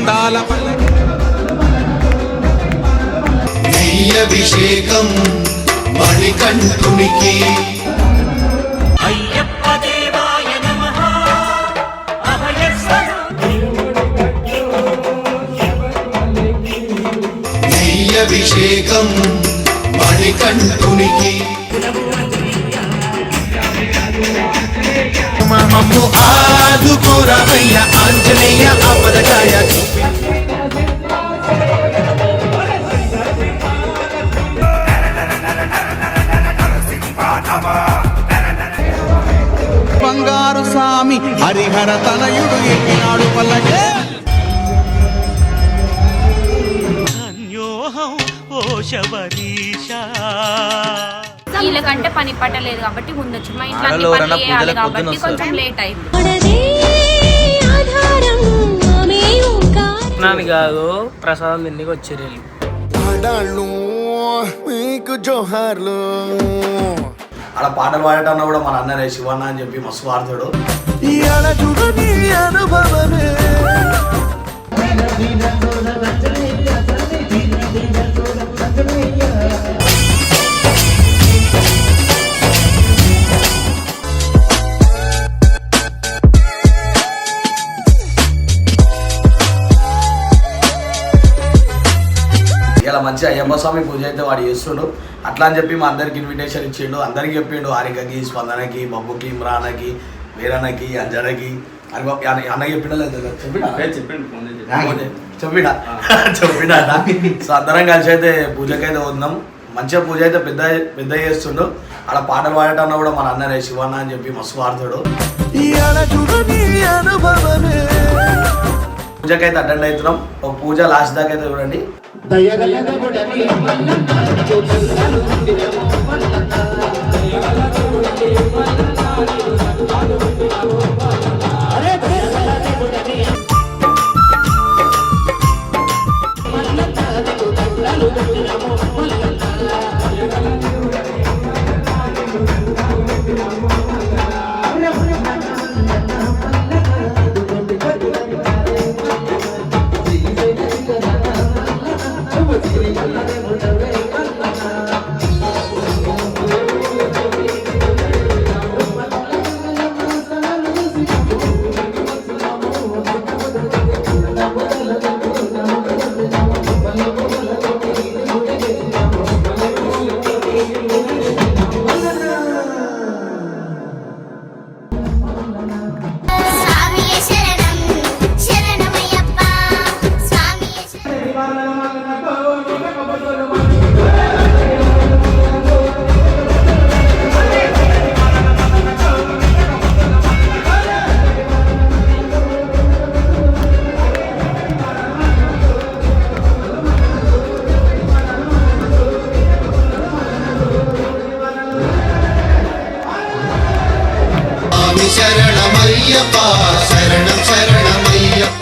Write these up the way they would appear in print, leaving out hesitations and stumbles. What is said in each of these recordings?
అందాల అభిషేకం మణికంఠునికి అయ్యప్ప దేవాయ నమః అభిషేకం మణికంఠునికి మమ్ము ఆదుకోరవయ్య ఆంజనేయ ఆపదకాయ బంగారు స్వామి హరిహర తనయుడు ఎక్కినాడు పల్లకే వీళ్ళకంటే పని పట్టలేదు కాబట్టి ఉండొచ్చు మా ఇంట్లో పని చేయాలి కాబట్టి కొంచెం లేట్ అయింది. కాదు ప్రసాదం తిండికి వచ్చారు మీకు జోహార్లు. అలా పాటలు పాడటన్నా కూడా మన అన్ననే శివన్న అని చెప్పి మస్తు వాడతాడు. ఇలా మంచి అయ్యప్ప స్వామి పూజ అయితే వాడు చేస్తుండు. అట్లా అని చెప్పి మా అందరికి ఇన్విటేషన్ ఇచ్చిండు. అందరికి చెప్పిండు, హారికకి, స్పందనకి, బబ్బుకి, ఇమ్రానకి, వీరన్నకి, అంజనకి అన్న చెప్పినా చెప్పినా సో అందరం కలిసి అయితే పూజకైతే వద్దాం. మంచిగా పూజ అయితే పెద్ద చేస్తుండు. అలా పాటలు పాడటన్నా కూడా మన అన్ననే శివన్న అని చెప్పి మస్తు వాడతాడు. పూజకైతే అటెండ్ అవుతున్నాం. ఒక పూజ లాస్ట్ దాకా అయితే చూడండి. శరణమయ్యప్ప శరణం శరణమయ్యప్ప.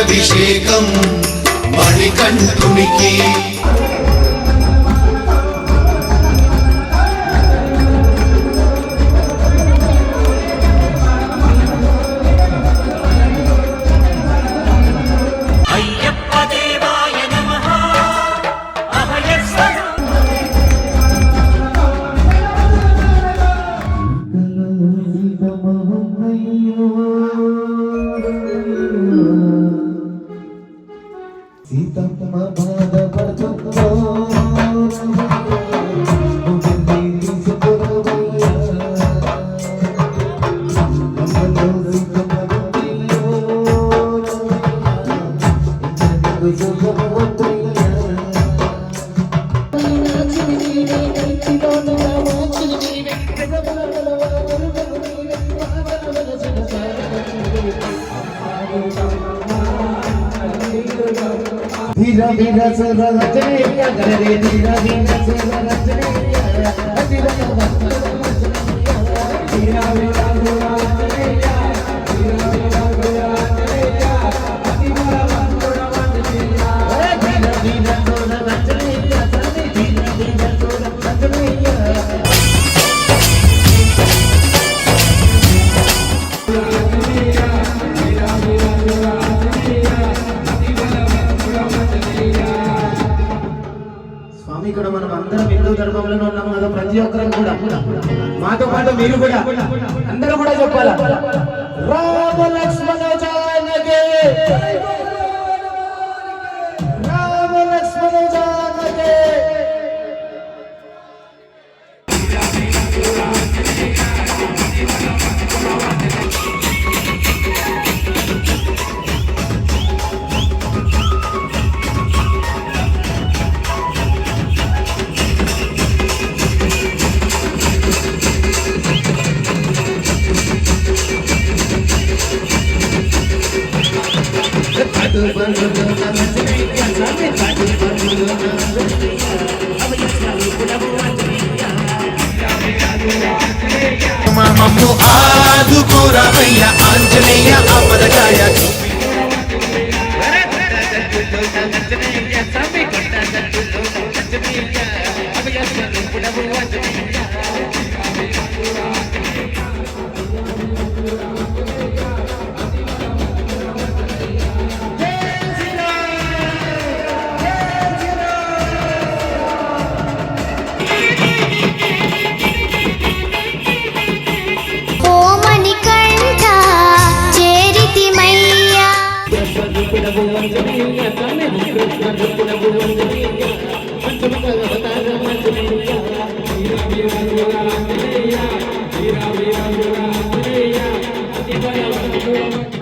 అభిషేకం మణికంఠునికి धीरा धीरा से रचने क्या करे धीरा धीरा से रचने धीरा धीरा धीरा ఇక్కడ మనం అందరం హిందూ ధర్మంలో ఉన్నాం కదా, ప్రతి ఒక్కరం కూడా మాతో పాటు మీరు కూడా అందరూ కూడా చెప్పాలా, రామ లక్ష్మణ జానకి, రామ లక్ష్మణ జానకి. మమ్ము ఆదుకోరామయ్య ఆంజనేయ ఆపదకాయ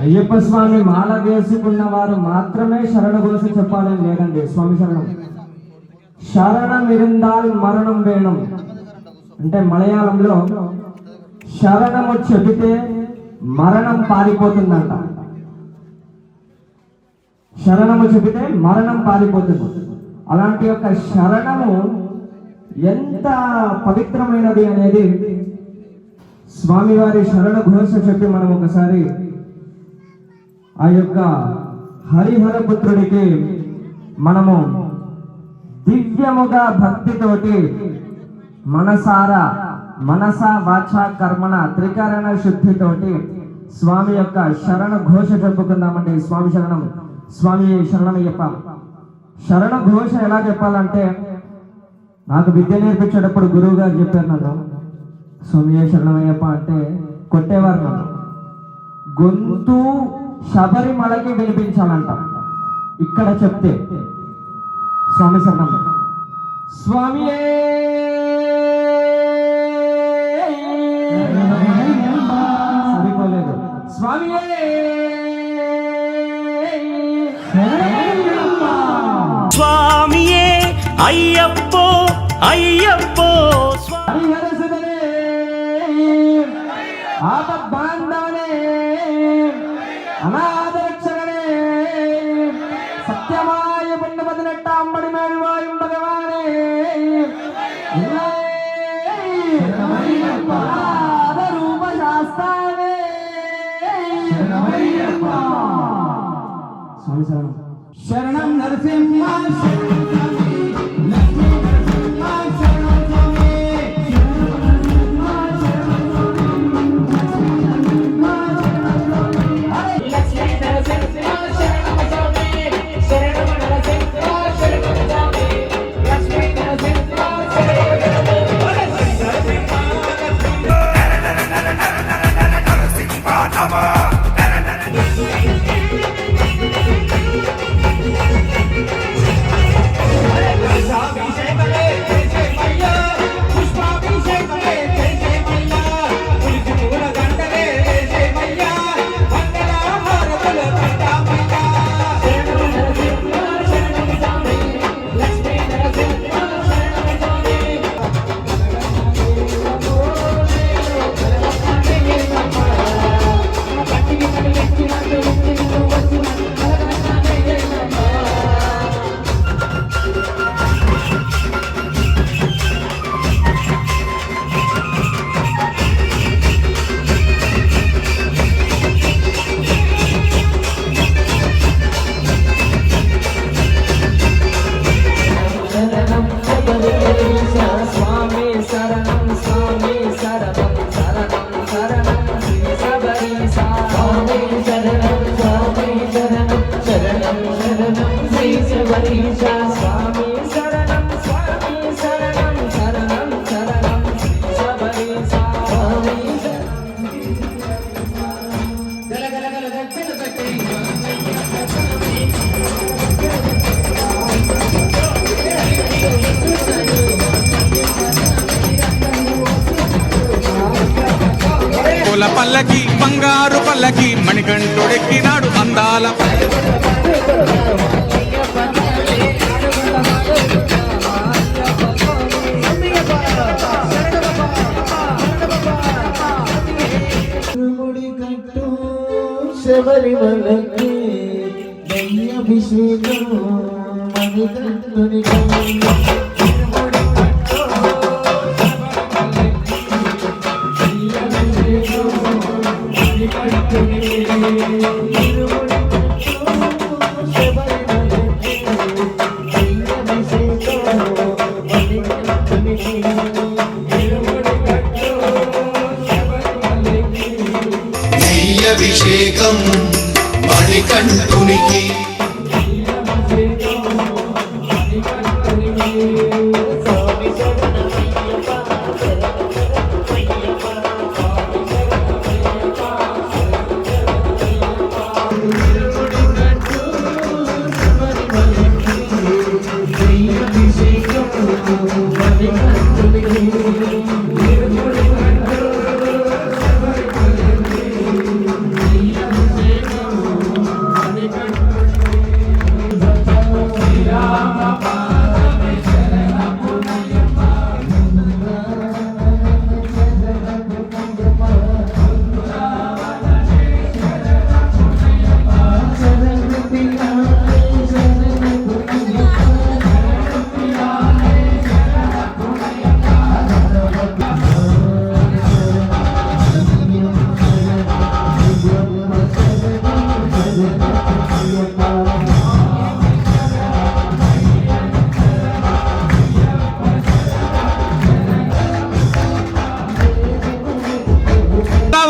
అయ్యప్ప స్వామి మాల వేసుకున్న వారు మాత్రమే శరణ ఘోష చెప్పాలని లేదండి. స్వామి శరణం, శరణం ఇరిందాల్ మరణం వేణం అంటే మలయాళంలో శరణము చెబితే మరణం పారిపోతుందంట. శరణము చెబితే మరణం పారిపోతుంది. అలాంటి యొక్క శరణము ఎంత పవిత్రమైనది అనేది స్వామివారి శరణ ఘోష చెప్పి మనం ఒకసారి ఆ యొక్క హరిహర పుత్రుడికి మనము దివ్యముగా భక్తితోటి మనసారా మనస వాచ కర్మణ త్రికరణ శుద్ధితోటి స్వామి యొక్క శరణ ఘోష చెప్పుకుందామండి. స్వామి శరణం, స్వామి శరణమయ్యప్ప. శరణ ఘోష ఎలా చెప్పాలంటే, నాకు విద్య నేర్పించేటప్పుడు గురువు గారు చెప్పారు నన్ను, స్వామి శరణమయ్యప్ప అంటే కొట్టేవారు నన్ను. గొంతు శబరిమలకి వినిపించాలంట. ఇక్కడ చెప్తే స్వామి శరణం, స్వామి సరిపోలేదు, స్వామి స్వామియే అయ్యప్పో అయ్యప్పో ఆపద్బాంధవనే అనాథరక్షణే సత్యమాయ పుణ్యపదినెట్ట అమ్మడి మేలువాయం భగవానే రూప శాస్త్రానే స్వామి శరణం. శరణం నరసింహ శరణం శరణం శ్రీ శబరీశ స్వామి శరణం స్వామి పల్లకి బంగారు పల్లకి మణికంఠుడెక్కినాడు అందాల శబరిమలకి అభిషేకం మణికంఠునికి అభిషేకం మణికంఠునికి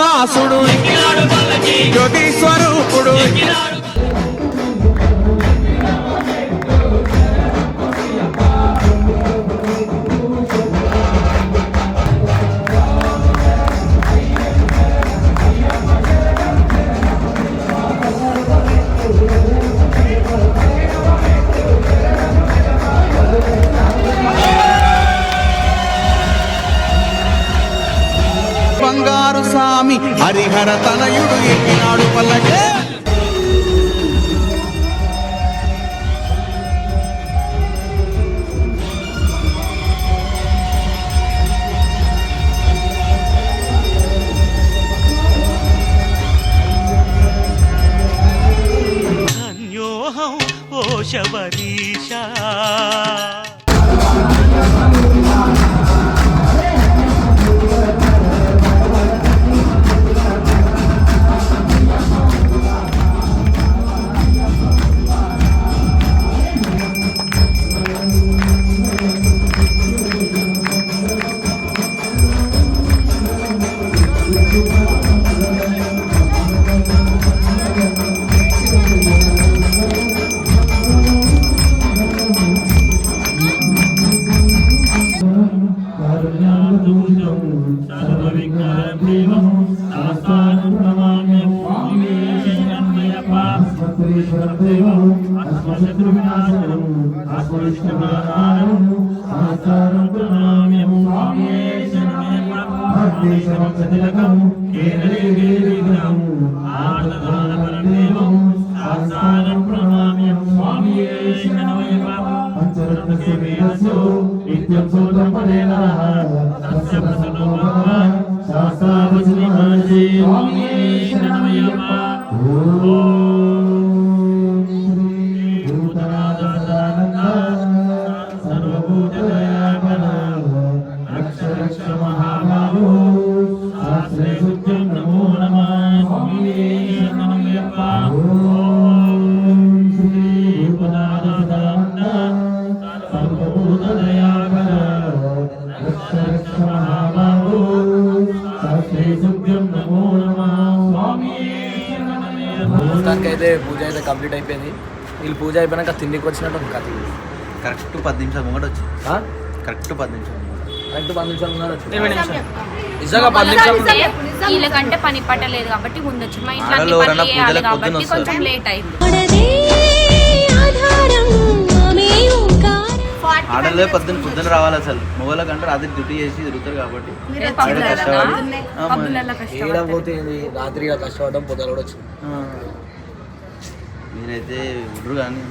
వాసుడు జ్యోతి స్వరూపుడు బంగారు సామి హరిహర తనయుడు ఎక్కినాడు పల్లకే ధన్యోహం ఓ శబరీషా అయితే పూజ అయితే కంప్లీట్ అయిపోయింది. వీళ్ళు పూజ అయిపోయినాక తిండికి వచ్చినట్టు ఒక కథ. కరెక్ట్ 10 నిమిషాలు ముంగట వచ్చి కరెక్ట్ 10 నిమిషాలు కరెక్ట్ 10 నిమిషాలు ముంగట వచ్చి నిజంగా 10 నిమిషాలు వీళ్ళకంటే పని పట్టలేదు కాబట్టి ముందు వచ్చి మా ఇంట్లో పని చేయాలి కాబట్టి కొంచెం లేట్ అయింది. ఆడలు మొగలే పొద్దున రావాలి అసలు మొగల కంటే రాత్రి డ్యూటీ చేసి తిరుగుతారు కాబట్టి ఏడా పోతే ఏంది, రాత్రి కష్టపడడం పొద్దున కూడా వచ్చింది. మీరైతే ఉండరు కానీ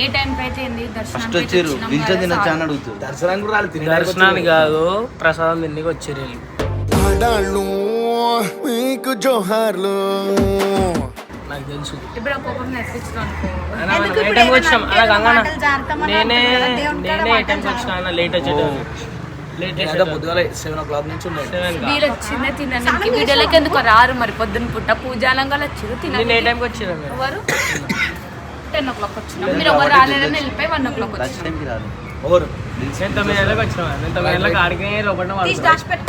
ఏ టైం అయితే ఏంది ఫస్ట్ వచ్చారు నిల్చొని తినొచ్చా అని అడుగుతారు. దర్శనం కూడా రాలి దర్శనానికి కాదు ప్రసాదం తిండికి వచ్చారు వీళ్ళు. మీకు జోహార్లు. నాకు తెలుసు ఇప్పుడు కోపం నెట్ఫ్లిక్స్ లో అనుకో ఏ టైంకి వచ్చినాం అలా గంగన్న నేనే ఏ టైంకి వచ్చినా అన్న లేట్ వచ్చేటప్పుడు లేట్ పొద్దుగాల 7 o'clock నుంచి ఉన్నాయి. వీళ్ళు వచ్చిందే తినడానికి వీడియోలకి ఎందుకు రారు మరి పొద్దున్న పుట్ట పూజాలంగా వచ్చారు నేను ఏ తినడానికి టైంకి వచ్చినా మీరు ఎవరు 10 o'clock వచ్చినాం మీరు ఎవరు రాలేదని వెళ్ళిపోయి 1 o'clock లంచ్ వచ్చినాం టైంకి రాదు. ఓరు నేను 9 గంటలకు వచ్చినా నేను 9 గంటలకు ఆడికి లోపల